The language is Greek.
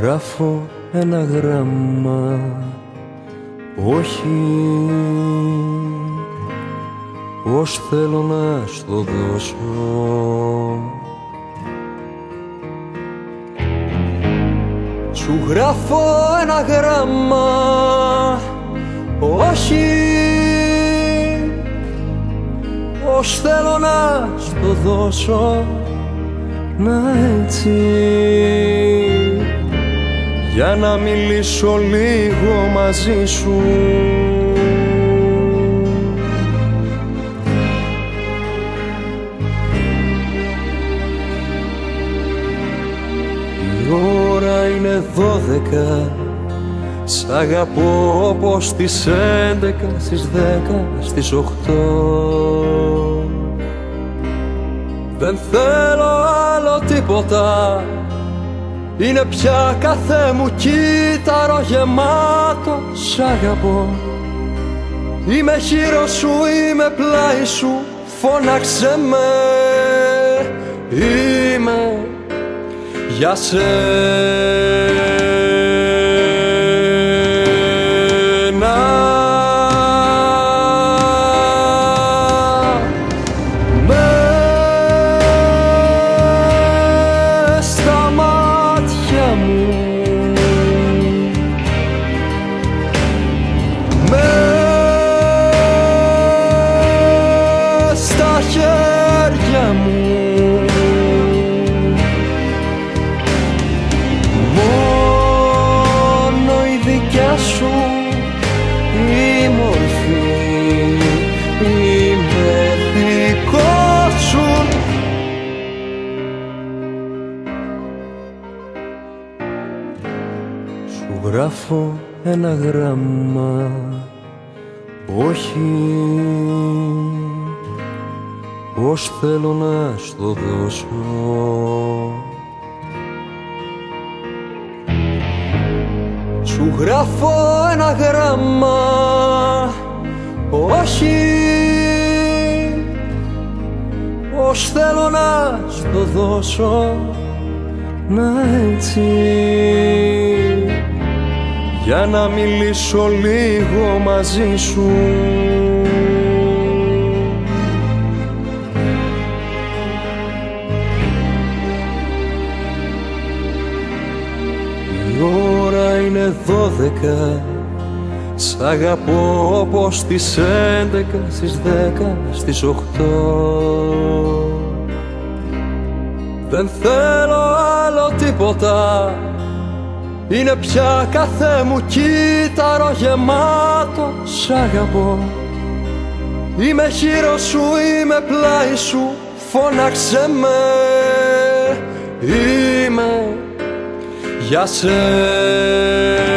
γράφω ένα γράμμα, όχι πως θέλω να στο δώσω. Σου γράφω ένα γράμμα, όχι πως θέλω να στο δώσω. Να έτσι, για να μιλήσω λίγο μαζί σου. Η ώρα είναι 12, σ' αγαπώ όπως στις 11, στις 10, στις 8. Δεν θέλω άλλο τίποτα, είναι πια κάθε μου κύτταρο γεμάτο σ' αγαπώ. Είμαι χείρος σου, είμαι πλάι σου, φώναξε με. Είμαι για σένα. Σου γράφω ένα γράμμα, όχι πως θέλω να στο δώσω. Σου γράφω ένα γράμμα, όχι πως θέλω να στο δώσω. Να έτσι, για να μιλήσω λίγο μαζί σου. Η ώρα είναι 12, σ' αγαπώ όπως στις 11, στις 10, στις 8. Δεν θέλω άλλο τίποτα, είναι πια κάθε μου κύτταρο γεμάτο σ' αγαπώ. Είμαι χείρος σου, είμαι πλάι σου, φώναξε με. Είμαι για σένα.